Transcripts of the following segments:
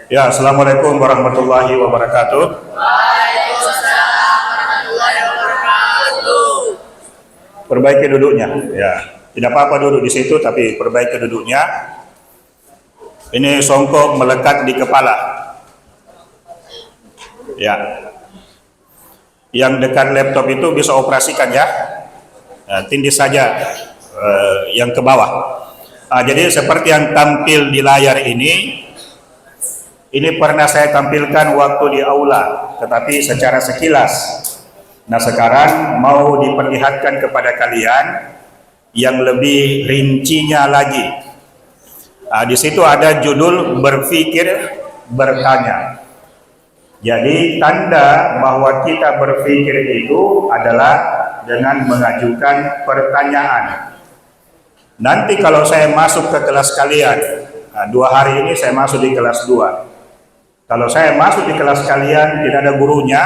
Ya, Assalamualaikum warahmatullahi wabarakatuh. Waalaikumsalam warahmatullahi wabarakatuh. Perbaiki duduknya. Ya, tidak apa-apa duduk di situ, tapi perbaiki duduknya. Ini songkok melekat di kepala. Ya, yang dekat laptop itu bisa operasikan ya. Tindih saja yang ke bawah. Jadi seperti yang tampil di layar ini pernah saya tampilkan waktu di aula, tetapi secara sekilas. Nah, sekarang mau diperlihatkan kepada kalian yang lebih rincinya lagi. Di situ ada judul berpikir bertanya. Jadi tanda bahwa kita berpikir itu adalah dengan mengajukan pertanyaan. Nanti kalau saya masuk ke kelas kalian, 2 hari ini saya masuk di kelas 2. Kalau saya masuk di kelas kalian tidak ada gurunya,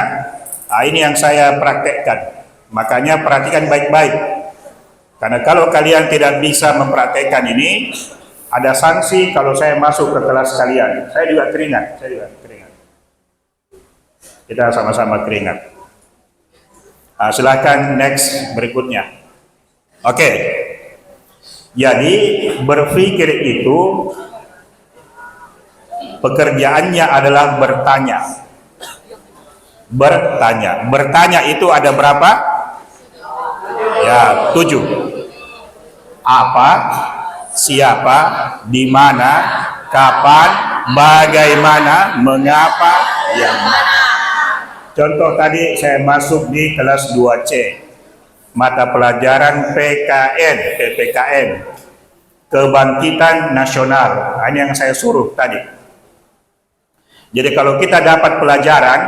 ini yang saya praktekkan. Makanya perhatikan baik-baik. Karena kalau kalian tidak bisa mempraktekkan ini, ada sanksi kalau saya masuk ke kelas kalian. Saya juga keringat. Kita sama-sama keringat. Silahkan next berikutnya. Oke. Jadi berpikir itu pekerjaannya adalah bertanya. Bertanya itu ada berapa? Ya, 7. Apa, siapa, di mana, kapan, bagaimana, mengapa, yang mana. Contoh tadi saya masuk di kelas 2C. Mata pelajaran PPKN, Kebangkitan Nasional. Ini yang saya suruh tadi. Jadi kalau kita dapat pelajaran,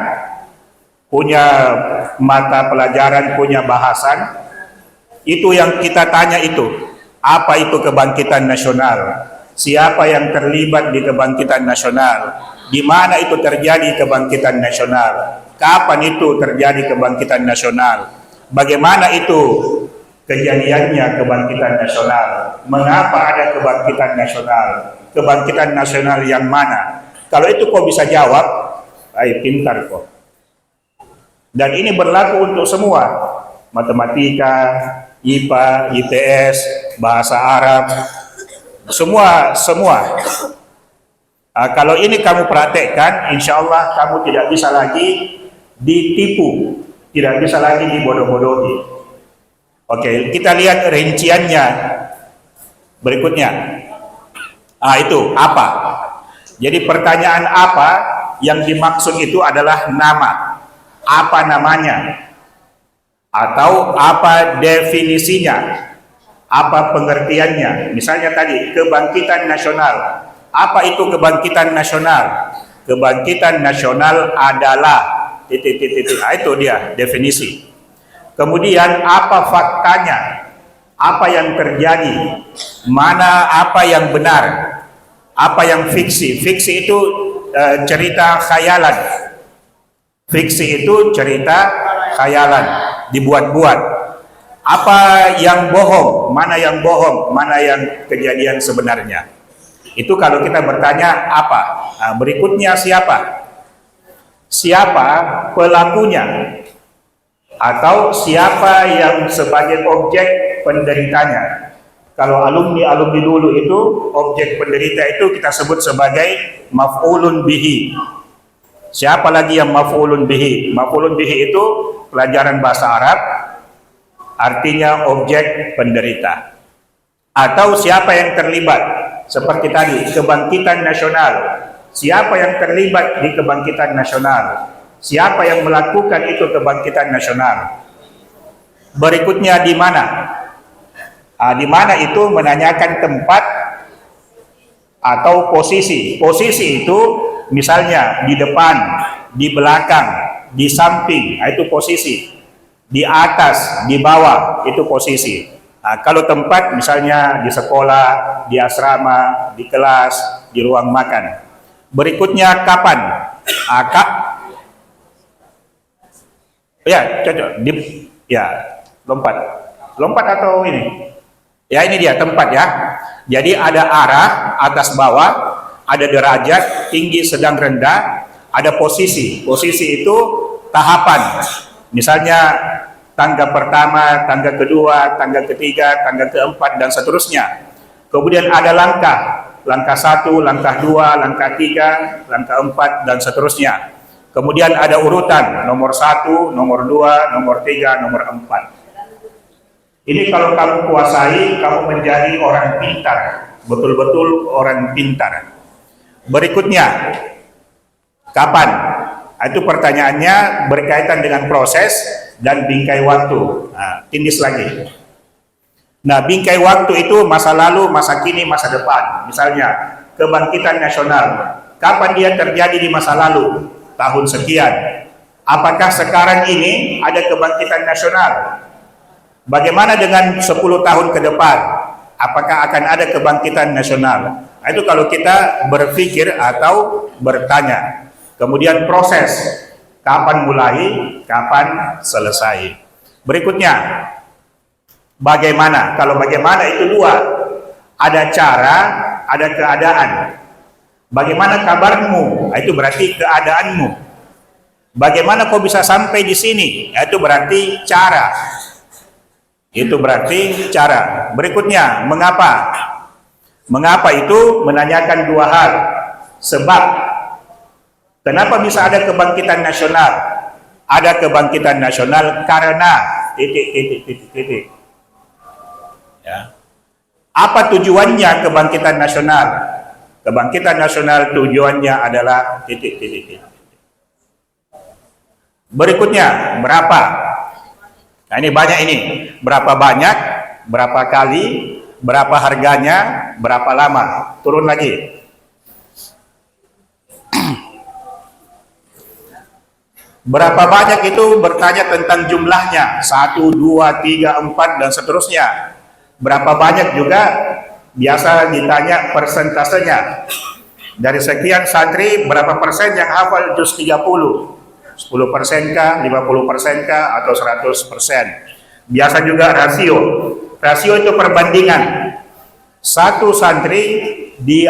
punya mata pelajaran, punya bahasan, itu yang kita tanya itu, apa itu kebangkitan nasional? Siapa yang terlibat di kebangkitan nasional? Di mana itu terjadi kebangkitan nasional? Kapan itu terjadi kebangkitan nasional? Bagaimana itu kejadiannya kebangkitan nasional? Mengapa ada kebangkitan nasional? Kebangkitan nasional yang mana? Kalau itu kau bisa jawab, pintar kok. Dan ini berlaku untuk semua, matematika, IPA, ITS, bahasa Arab, semua. Kalau ini kamu praktekkan, insya Allah kamu tidak bisa lagi ditipu, tidak bisa lagi dibodoh-bodohi. Oke, kita lihat rinciannya berikutnya. Itu apa? Jadi pertanyaan apa yang dimaksud itu adalah nama. Apa namanya? Atau apa definisinya? Apa pengertiannya? Misalnya tadi, kebangkitan nasional. Apa itu kebangkitan nasional? Kebangkitan nasional adalah itu dia definisi. Kemudian apa faktanya? Apa yang terjadi? Mana apa yang benar? Apa yang fiksi? Fiksi itu cerita khayalan. Fiksi itu cerita khayalan, dibuat-buat. Apa yang bohong? Mana yang bohong? Mana yang kejadian sebenarnya? Itu kalau kita bertanya apa? Berikutnya siapa? Siapa pelakunya? Atau siapa yang sebagai objek penderitanya? Kalau alumni dulu itu, objek penderita itu kita sebut sebagai maf'ulun bihi. Siapa lagi yang maf'ulun bihi? Maf'ulun bihi itu pelajaran bahasa Arab, artinya objek penderita. Atau siapa yang terlibat? Seperti tadi, kebangkitan nasional. Siapa yang terlibat di kebangkitan nasional? Siapa yang melakukan itu kebangkitan nasional? Berikutnya di mana? Di mana itu menanyakan tempat atau posisi. Posisi itu misalnya di depan, di belakang, di samping, itu posisi. Di atas, di bawah, itu posisi. Kalau tempat misalnya di sekolah, di asrama, di kelas, di ruang makan. Berikutnya kapan? Cocok. Lompat atau ini? Ya, ini dia tempat ya. Jadi ada arah atas bawah, ada derajat, tinggi, sedang, rendah, ada posisi. Posisi itu tahapan. Misalnya tangga pertama, tangga kedua, tangga ketiga, tangga keempat, dan seterusnya. Kemudian ada langkah. Langkah 1, langkah 2, langkah 3, langkah 4, dan seterusnya. Kemudian ada urutan, nomor 1, nomor 2, nomor 3, nomor 4. Ini kalau kamu kuasai, kamu menjadi orang pintar, betul-betul orang pintar. Berikutnya, kapan? Itu pertanyaannya berkaitan dengan proses dan bingkai waktu. Nah, tindis lagi. Nah, bingkai waktu itu masa lalu, masa kini, masa depan. Misalnya, kebangkitan nasional. Kapan dia terjadi di masa lalu? Tahun sekian. Apakah sekarang ini ada kebangkitan nasional? Bagaimana dengan 10 tahun ke depan? Apakah akan ada kebangkitan nasional? Nah, itu kalau kita berpikir atau bertanya. Kemudian proses, kapan mulai, kapan selesai. Berikutnya, bagaimana? Kalau bagaimana itu dua. Ada cara, ada keadaan. Bagaimana kabarmu? Nah, itu berarti keadaanmu. Bagaimana kau bisa sampai di sini? Nah, itu berarti cara. Itu berarti cara. Berikutnya, mengapa? Mengapa itu menanyakan dua hal. Sebab, kenapa bisa ada kebangkitan nasional? Ada kebangkitan nasional karena titik. Ya. Apa tujuannya kebangkitan nasional? Kebangkitan nasional tujuannya adalah titik. Berikutnya, berapa? Nah, ini banyak ini. Berapa banyak, berapa kali, berapa harganya, berapa lama. Turun lagi. Berapa banyak itu bertanya tentang jumlahnya. 1, 2, 3, 4, dan seterusnya. Berapa banyak juga biasa ditanya persentasenya. Dari sekian santri, berapa persen yang hafal juz 30? 10% kah, 50% kah, atau 100%. Biasa juga rasio. Rasio itu perbandingan. Satu santri di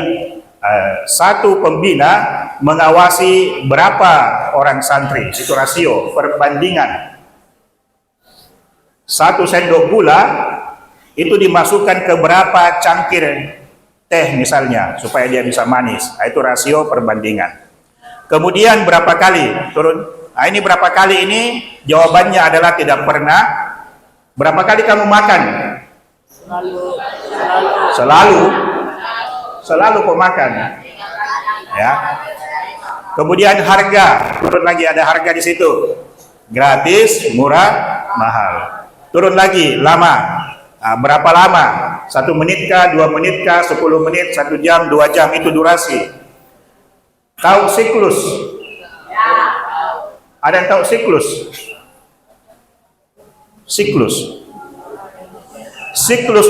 satu pembina mengawasi berapa orang santri. Itu rasio, perbandingan. 1 sendok gula itu dimasukkan ke berapa cangkir teh misalnya, supaya dia bisa manis. Nah, itu rasio perbandingan. Kemudian berapa kali turun? Nah, ini berapa kali ini? Jawabannya adalah tidak pernah. Berapa kali kamu makan? Selalu pemakan. Ya. Kemudian harga, turun lagi, ada harga di situ. Gratis, murah, mahal. Turun lagi, lama. Nah, berapa lama? 1 menit kah, 2 menit kah, 10 menit, 1 jam, 2 jam, itu durasi. Tahu siklus? Ada yang tahu siklus? Siklus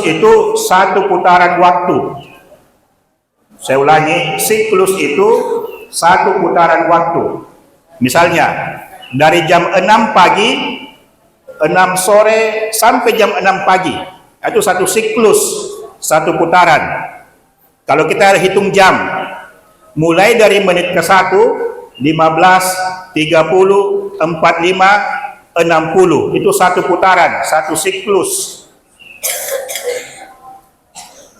itu satu putaran waktu. Saya ulangi, siklus itu satu putaran waktu. Misalnya, dari jam 6 pagi, 6 sore, sampai jam 6 pagi. Itu satu siklus, satu putaran. Kalau kita hitung jam, mulai dari menit ke 1, 15, 30, 45, 60. Itu satu putaran, satu siklus.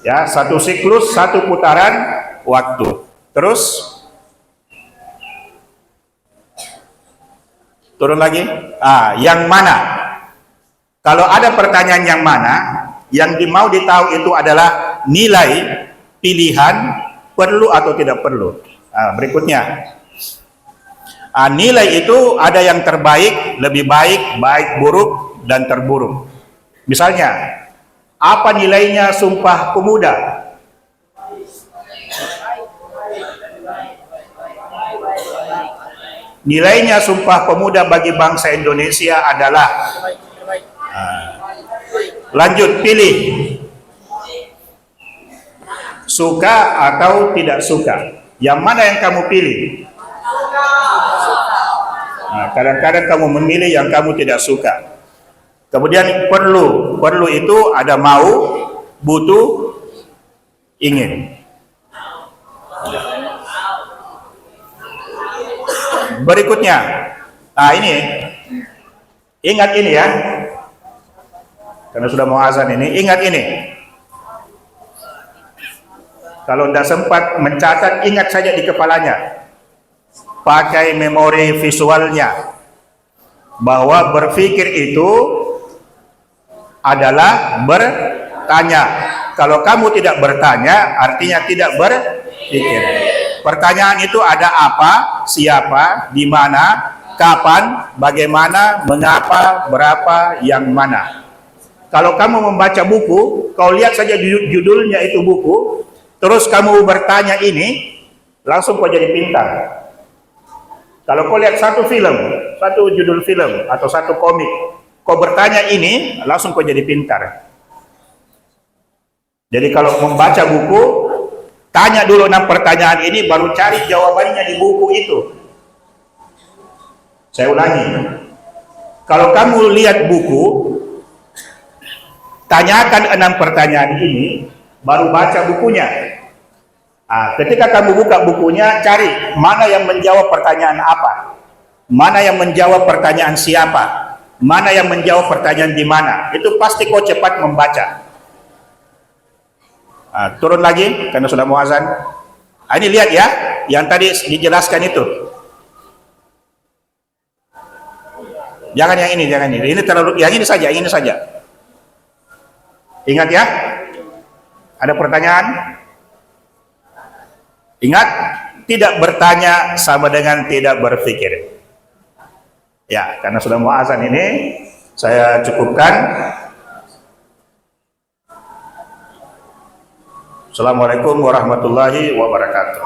Ya, satu siklus, satu putaran waktu. Terus turun lagi. Yang mana? Kalau ada pertanyaan yang mana, yang mau ditahu itu adalah nilai pilihan perlu atau tidak perlu. Berikutnya. Nilai itu ada yang terbaik, lebih baik, baik, buruk, dan terburuk. Misalnya, apa nilainya Sumpah Pemuda? Nilainya Sumpah Pemuda bagi bangsa Indonesia adalah, lanjut, pilih. Suka atau tidak suka? Yang mana yang kamu pilih? Kadang-kadang kamu memilih yang kamu tidak suka. Kemudian perlu itu ada mau, butuh, ingin. Berikutnya, nah ini, ingat ini ya, karena sudah mau azan ini, ingat ini. Kalau tidak sempat mencatat, ingat saja di kepalanya. Pakai memori visualnya. Bahwa berpikir itu adalah bertanya. Kalau kamu tidak bertanya, artinya tidak berpikir. Pertanyaan itu ada apa, siapa, di mana, kapan, bagaimana, mengapa, berapa, yang mana. Kalau kamu membaca buku, kau lihat saja judulnya itu buku, terus kamu bertanya ini, langsung kau jadi pintar. Kalau kau lihat satu film, satu judul film, atau satu komik, kau bertanya ini, langsung kau jadi pintar. Jadi kalau membaca buku, tanya dulu 6 pertanyaan ini, baru cari jawabannya di buku itu. Saya ulangi, kalau kamu lihat buku, tanyakan 6 pertanyaan ini, baru baca bukunya. Nah, ketika kamu buka bukunya, cari mana yang menjawab pertanyaan apa, mana yang menjawab pertanyaan siapa, mana yang menjawab pertanyaan di mana. Itu pasti kau cepat membaca. Nah, turun lagi karena sudah mau azan. Nah, ini lihat ya, yang tadi dijelaskan itu. Jangan yang ini, jangan ini. Ini terlalu, yang ini saja, ini saja. Ingat ya. Ada pertanyaan? Ingat, tidak bertanya sama dengan tidak berpikir. Ya, karena sudah mau azan ini, saya cukupkan. Assalamualaikum warahmatullahi wabarakatuh.